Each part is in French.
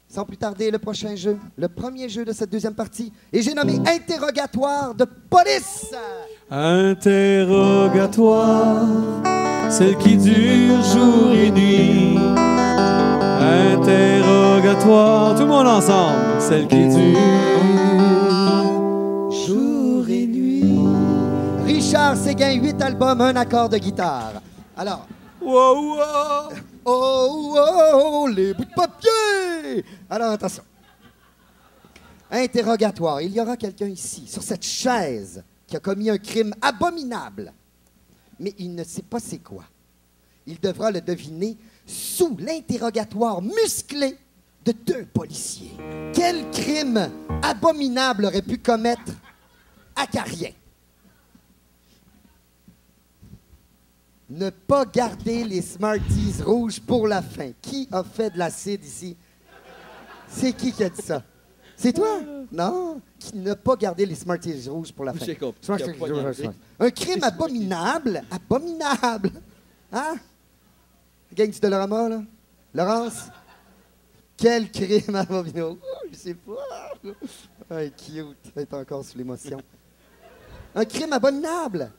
sans plus tarder, le prochain jeu, le premier jeu de cette deuxième partie. Et j'ai nommé Interrogatoire de police. Interrogatoire, celle qui dure jour et nuit. Interrogatoire, tout le monde ensemble, celle qui dure jour et nuit. Richard Séguin, 8 albums, un accord de guitare. Alors... Wow, wow. Oh, oh, oh, les bouts de papier! Alors, attention. Interrogatoire. Il y aura quelqu'un ici, sur cette chaise, qui a commis un crime abominable. Mais il ne sait pas c'est quoi. Il devra le deviner sous l'interrogatoire musclé de 2 policiers. Quel crime abominable aurait pu commettre Acarien? Ne pas garder les Smarties rouges pour la fin. Qui a fait de l'acide ici? C'est qui a dit ça? C'est toi? Non? Qui ne pas garder les Smarties rouges pour la fin? Un crime abominable. Abominable. Hein? Gang du Dolorama, là? Laurence? Quel crime abominable? Je sais pas. Ah, cute. Elle est encore sous l'émotion. Un crime abominable.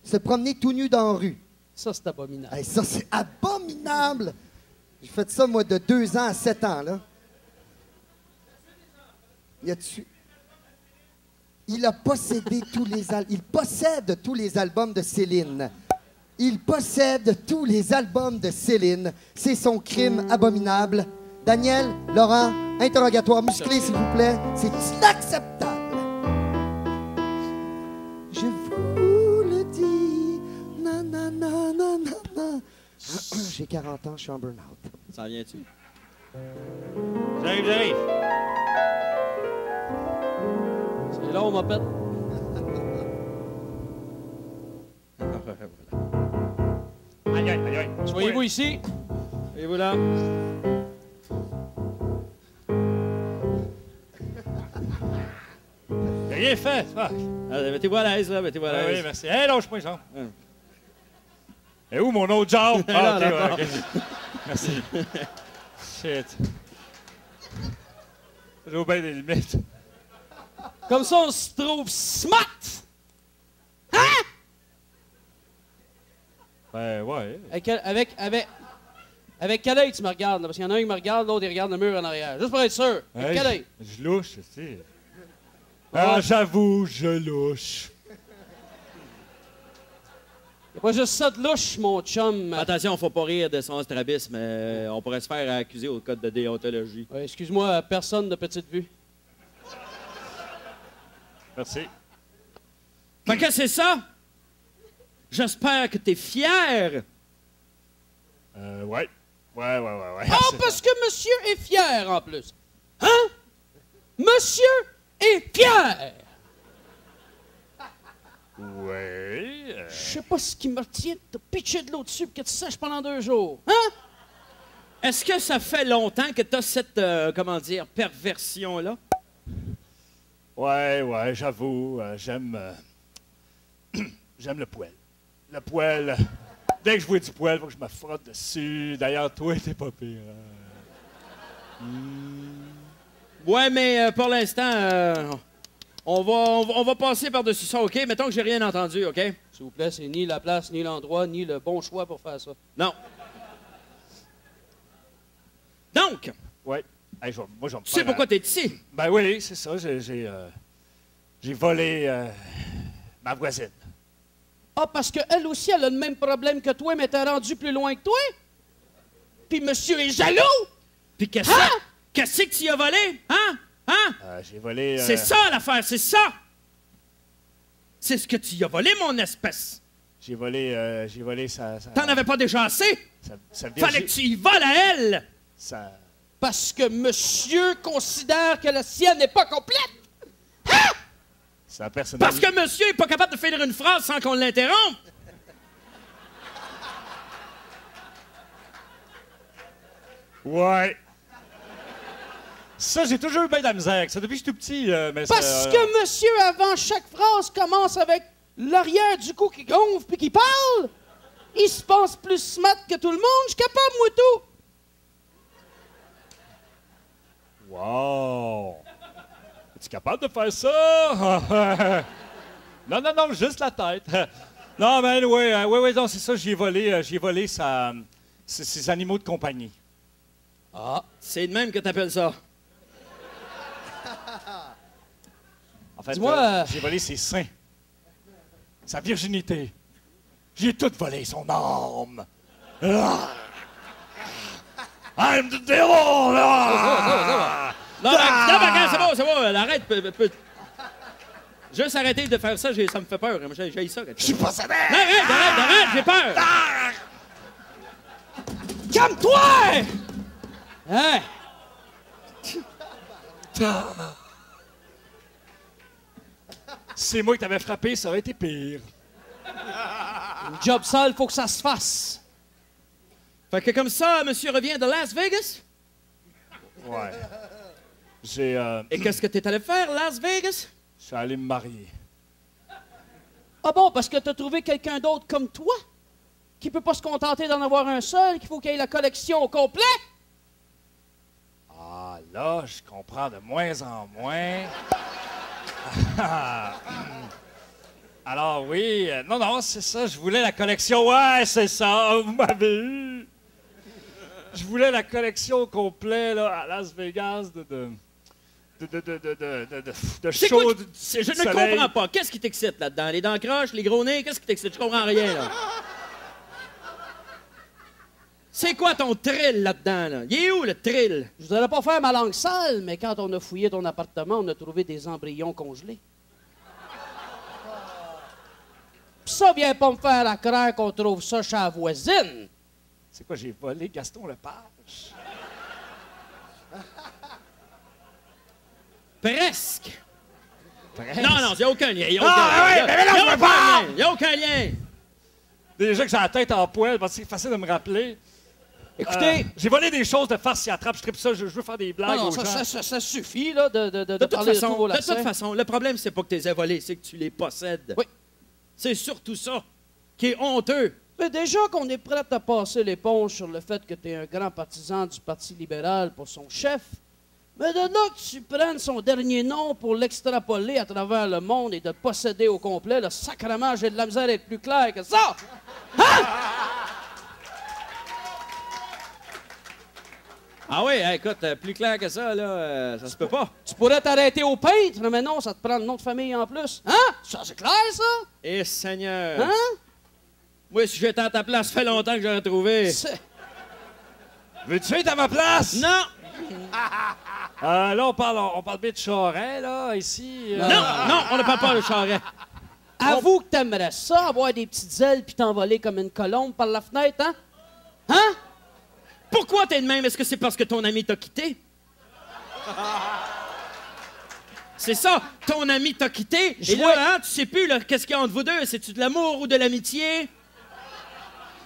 Se promener tout nu dans la rue. Ça, c'est abominable. Hey, ça, c'est abominable! J'ai fait ça, moi, de 2 ans à 7 ans, là. Il a possédé tous les albums. Il possède tous les albums de Céline. Il possède tous les albums de Céline. C'est son crime abominable. Daniel, Laurent, interrogatoire musclé, s'il vous plaît. C'est inacceptable. Je vous le dis. Nanana. J'ai 40 ans, je suis en burn-out. Ça en vient-tu? J'arrive. C'est long, ma pète. Aïe. Soyez-vous ici. Et voilà. J'ai rien fait. Fuck. Allez, mettez-vous à l'aise, là, mettez-vous à Ah, oui, l'aise. merci. Hé, lâche-moi ça. Et où mon autre jambe? Ah, ok, ouais, ok. Merci. Shit. J'ai bien des limites. Comme ça, on se trouve smart. Hein? Ben, ouais. Avec quel œil tu me regardes? Là? Parce qu'il y en a un qui me regarde, l'autre il regarde le mur en arrière. Juste pour être sûr. Avec quel œil? Je louche, tu sais. Ah, j'avoue, je louche. C'est pas juste ça de louche, mon chum. Attention, faut pas rire de son strabisme. On pourrait se faire accuser au code de déontologie. Ouais, excuse-moi, personne de petite vue. Merci. Fait que c'est ça? J'espère que t'es fier. Ouais. Ouais. Ah, parce que monsieur est fier, en plus. Hein? Monsieur est fier! Ouais. Je sais pas ce qui me retient de te pitcher de l'eau dessus pour que tu sèches pendant 2 jours. Hein? Est-ce que ça fait longtemps que t'as cette, perversion-là? Ouais, j'avoue, j'aime le poêle. Le poêle. Dès que je vois du poêle, faut que je me frotte dessus. D'ailleurs, toi, t'es pas pire. Ouais, mais pour l'instant, on va passer par-dessus ça, OK? Mettons que j'ai rien entendu, OK? S'il vous plaît, c'est ni la place, ni l'endroit, ni le bon choix pour faire ça. Non. Donc, Ouais. Hey, moi, je vais me tu sais faire, pourquoi t'es ici? Ben oui, c'est ça. J'ai volé ma voisine. Ah, parce qu'elle aussi, elle a le même problème que toi, mais t'es rendu plus loin que toi? Puis monsieur est jaloux? Puis qu'est-ce que tu y as volé? Hein? J'ai volé... C'est ça l'affaire, c'est ça! C'est ce que tu y as volé, mon espèce! J'ai volé sa... T'en avais pas déjà assez? sa Fallait que tu y voles à elle! Sa... Parce que monsieur considère que la sienne n'est pas complète? Hein? Sa personnalité... Parce que monsieur est pas capable de finir une phrase sans qu'on l'interrompe! Ouais. Ça, j'ai toujours eu bien de la misère avec ça. Depuis que je suis tout petit, mais Parce que monsieur, avant chaque phrase, commence avec l'arrière du cou qui gonfle puis qui parle. Il se pense plus smart que tout le monde. Je suis capable, moi, tout. Wow! Es-tu capable de faire ça? Non, non, non, juste la tête. Non, mais oui, non, c'est ça, j'ai volé ses animaux de compagnie. Ah, c'est de même que t'appelles ça. En fait, Dis-moi, j'ai volé ses seins. Sa virginité. J'ai tout volé, son âme. Ah! I'm the devil! Ah! Non, non, c'est bon, arrête. Juste arrêter de faire ça, ça me fait peur. J'ai ça. Je suis possédé! Arrête, j'ai peur. Ah! calme-toi! Hein? C'est moi qui t'avais frappé, ça aurait été pire. Une job sale, faut que ça se fasse. Fait que comme ça, monsieur revient de Las Vegas? Ouais. Et qu'est-ce que t'es allé faire, Las Vegas? Je suis allé me marier. Ah bon, parce que t'as trouvé quelqu'un d'autre comme toi? Qui peut pas se contenter d'en avoir un seul, qu'il faut qu'il ait la collection au complet? Ah, là, je comprends de moins en moins. Alors oui, non, c'est ça, je voulais la collection. Ouais, c'est ça, vous m'avez eu. Je voulais la collection au complet, là, à Las Vegas de C'est show quoi du je ne soleil. comprends pas. Qu'est-ce qui t'excite là-dedans? Les dents croches, les gros nez, qu'est-ce qui t'excite? Je comprends rien, là. C'est quoi ton thrill là-dedans, là? Il est où, le thrill? Je voudrais pas faire ma langue sale, mais quand on a fouillé ton appartement, on a trouvé des embryons congelés. Pis ça vient pas me faire à croire qu'on trouve ça chez la voisine. C'est quoi, j'ai volé Gaston Lepage? Presque. Presque. Non, il n'y a aucun lien. Il n'y a aucun lien. Déjà que j'ai la tête en poêle, parce que c'est facile de me rappeler. Écoutez, J'ai volé des choses de farce et attrape, je tripe ça, je veux faire des blagues aux gens. ça suffit là, de De toute parler de tout vos façon, lacets. le problème, c'est pas que tu les as volés, c'est que tu les possèdes. Oui. C'est surtout ça qui est honteux. Mais déjà qu'on est prêt à passer l'éponge sur le fait que tu es un grand partisan du Parti libéral pour son chef, mais de là que tu prennes son dernier nom pour l'extrapoler à travers le monde et de le posséder au complet, là, sacrément, j'ai de la misère à être plus clair que ça! Hein? Ah oui, écoute, plus clair que ça, là, ça se peut pas. Tu pourrais t'arrêter au peintre, mais non, ça te prend le nom de famille en plus. Hein? Ça, c'est clair, ça? Eh, Seigneur. Hein? Moi, si j'étais à ta place, ça fait longtemps que j'aurais trouvé. Veux-tu être à ma place? Non! Là, on parle bien de Charest, là, ici. Non, on ne parle pas de Charest. Avoue que t'aimerais ça, avoir des petites ailes puis t'envoler comme une colombe par la fenêtre, hein? Hein? Pourquoi t'es de même? Est-ce que c'est parce que ton ami t'a quitté? C'est ça, ton ami t'a quitté, et là, hein, tu sais plus, là, qu'est-ce qu'il y a entre vous deux? C'est-tu de l'amour ou de l'amitié?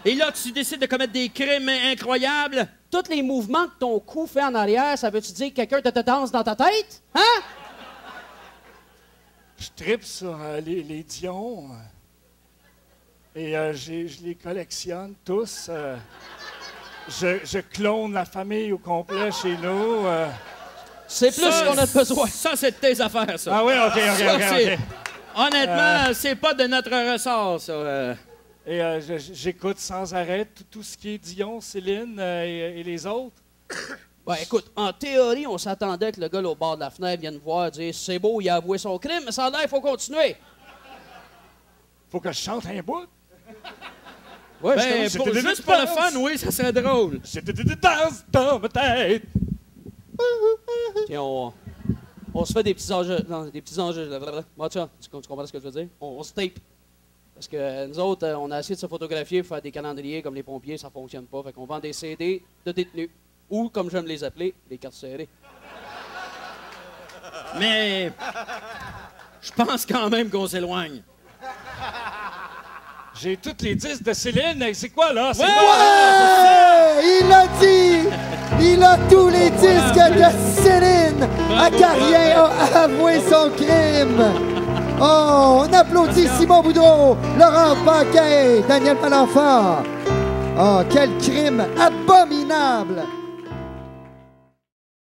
Et là, tu décides de commettre des crimes incroyables? Tous les mouvements que ton cou fait en arrière, ça veut-tu dire que quelqu'un te danse dans ta tête? Hein? Je tripe sur les Dion. Et je les collectionne tous. Je clone la famille au complet chez nous. C'est plus Ça, qu'on a besoin. Ça, c'est de tes affaires, ça. Ah oui, OK. C'est- Honnêtement, c'est pas de notre ressort, ça. Et j'écoute sans arrêt tout ce qui est Dion, Céline et les autres. Ben, écoute, en théorie, on s'attendait que le gars là, au bord de la fenêtre vienne voir et dire « C'est beau, il a avoué son crime, mais ça a l'air, il faut continuer. » Faut que je chante un bout. Ouais, Ben, juste pour le fun, oui, ça serait drôle. J'ai des danses dans ma tête. Tiens, on se fait des petits enjeux. Non, des petits enjeux. Moi, tu comprends ce que je veux dire? On se tape. Parce que nous autres, on a essayé de se photographier pour faire des calendriers comme les pompiers, ça fonctionne pas. Fait qu'on vend des CD de détenus. Ou, comme j'aime les appeler, des cartes serrées. Mais je pense quand même qu'on s'éloigne. J'ai tous les disques de Céline. C'est quoi, là? C'est Ouais! Il l'a dit! Il a tous les disques de Céline! Acarien a avoué son crime! Oh, on applaudit Simon Boudreau, Laurent Paquin, Daniel Malenfant! Oh, quel crime abominable!